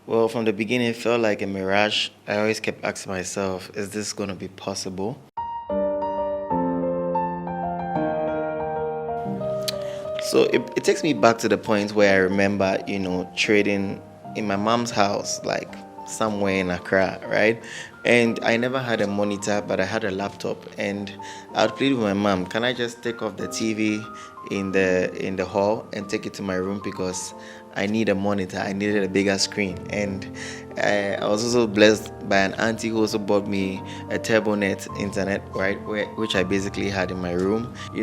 Well, from the beginning, it felt like a mirage. I always kept asking myself, is this going to be possible? So it takes me back to the point where I remember, trading in my mom's house, like somewhere in Accra, right? And I never had a monitor, but I had a laptop, and I'd plead with my mom, can I just take off the TV in the hall and take it to my room because I need a monitor. I needed a bigger screen, and I was also blessed by an auntie who also bought me a TurboNet internet, right, which I basically had in my room. I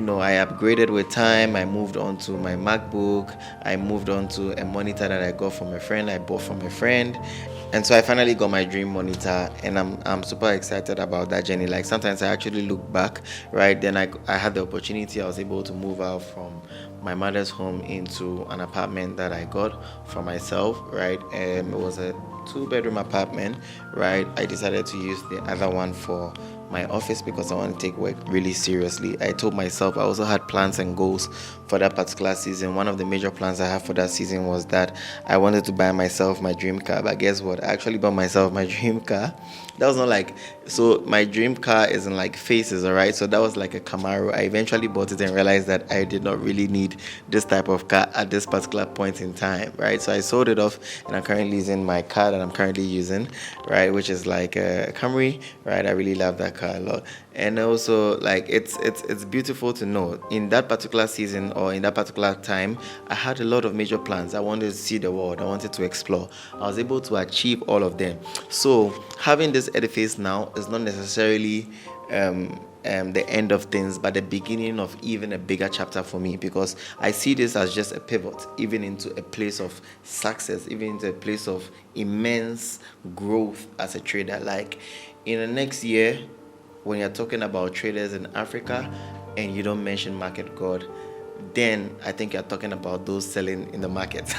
upgraded with time. I moved on to my MacBook. I moved on to a monitor that I got from a friend. I bought from a friend, and so I finally got my dream monitor, and I'm super excited about that journey. Like sometimes I actually look back, right? Then I had the opportunity. I was able to move out from my mother's home into an apartment that I got for myself, right? It was a two-bedroom apartment, right? I decided to use the other one for my office because I want to take work really seriously. I told myself I also had plans and goals for that particular season. One of the major plans I had for that season was that I wanted to buy myself my dream car. But guess what? I actually bought myself my dream car. That was not like, so my dream car is in like phases, all right? So that was like a Camaro. I eventually bought it and realized that I did not really need this type of car at this particular point in time, right? So I sold it off, and I'm currently using my car that I'm currently using, right? Which is like a Camry, right? I really love that car a lot. And also, like, it's beautiful to know in that particular season or in that particular time, I had a lot of major plans. I wanted to see the world. I wanted to explore. I was able to achieve all of them. So having this edifice now is not necessarily the end of things, but the beginning of even a bigger chapter for me, because I see this as just a pivot, even into a place of success, even into a place of immense growth as a trader. Like in the next year, when you're talking about traders in Africa and you don't mention MarketGod, then I think you're talking about those selling in the market.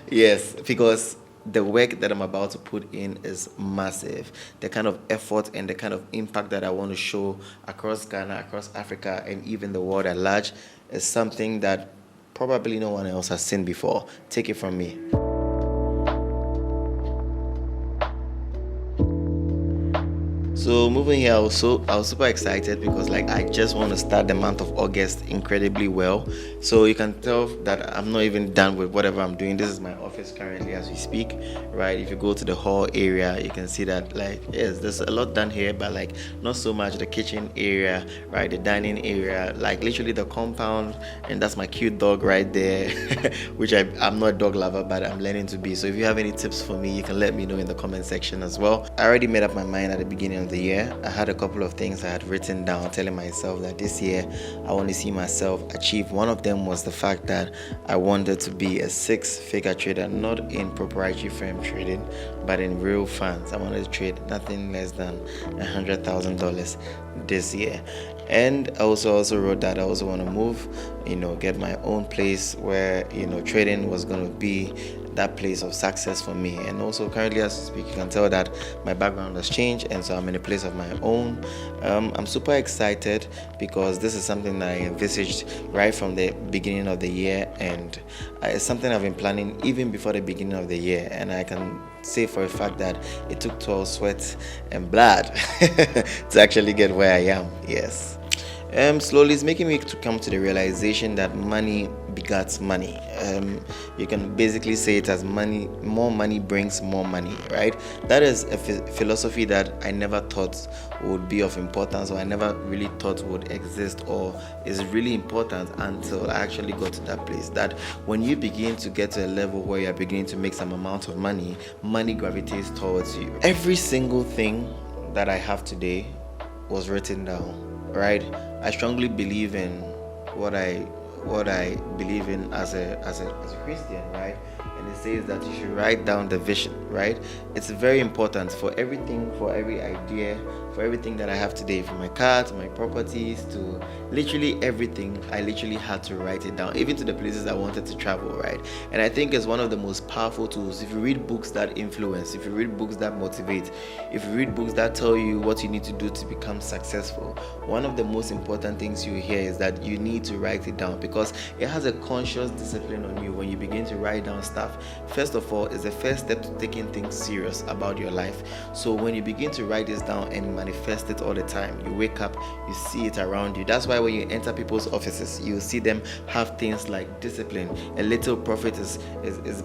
Yes, because the work that I'm about to put in is massive. The kind of effort and the kind of impact that I want to show across Ghana, across Africa, and even the world at large is something that probably no one else has seen before. Take it from me. So moving here, I was super excited because like I just want to start the month of August incredibly well. So you can tell that I'm not even done with whatever I'm doing. This is my office currently as we speak, right? If you go to the hall area, you can see that like yes, there's a lot done here, but like not so much the kitchen area, right? The dining area, like literally the compound, and that's my cute dog right there, which I'm not a dog lover, but I'm learning to be. So if you have any tips for me, you can let me know in the comment section as well. I already made up my mind at the beginning of the year. I had a couple of things I had written down telling myself that this year I want to see myself achieve. One of them was the fact that I wanted to be a six-figure trader, not in proprietary firm trading, but in real funds. I wanted to trade nothing less than $100,000 this year. And I also wrote that I also want to move, get my own place where trading was going to be that place of success for me. And also currently as we speak, you can tell that my background has changed, and so I'm in a place of my own. I'm super excited because this is something that I envisaged right from the beginning of the year, and it's something I've been planning even before the beginning of the year, and I can say for a fact that it took 12 sweat and blood to actually get where I am. Yes. Slowly it's making me to come to the realization that money begets money. You can basically say it as more money brings more money, right? That is a philosophy that I never thought would be of importance, or I never really thought would exist or is really important until I actually got to that place. That when you begin to get to a level where you're beginning to make some amount of money, money gravitates towards you. Every single thing that I have today was written down, right? I strongly believe in what I believe in as a Christian, right? And it says that you should write down the vision, right? It's very important for everything, for every idea for everything that I have today, from my car to my properties to literally everything. I literally had to write it down, even to the places I wanted to travel, right? And I think it's one of the most powerful tools. If you read books that influence, if you read books that motivate, if you read books that tell you what you need to do to become successful, one of the most important things you hear is that you need to write it down, because it has a conscious discipline on you when you begin to write down stuff. First of all, it's the first step to taking things serious about your life. So when you begin to write this down and manifest it all the time, you wake up, you see it around you. That's why when you enter people's offices, you see them have things like discipline. A little profit is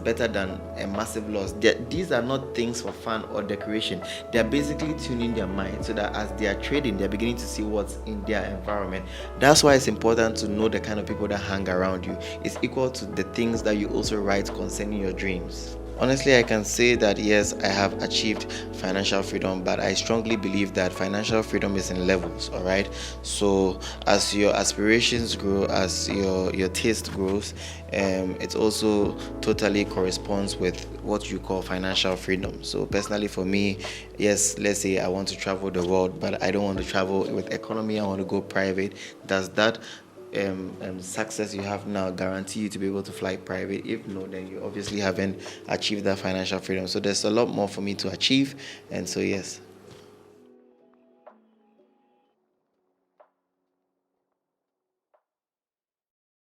better than a massive loss. These are not things for fun or decoration. They are basically tuning their mind so that as they are trading, they're beginning to see what's in their environment. That's why it's important to know the kind of people that hang around you. It's equal to the things that you also write concerning your dreams. Honestly, I can say that yes, I have achieved financial freedom, but I strongly believe that financial freedom is in levels, all right? So as your aspirations grow, as your taste grows, it also totally corresponds with what you call financial freedom. So personally for me, yes, let's say I want to travel the world, but I don't want to travel with economy, I want to go private. Does that success you have now guarantee you to be able to fly private? If no, then you obviously haven't achieved that financial freedom. So there's a lot more for me to achieve, and so yes.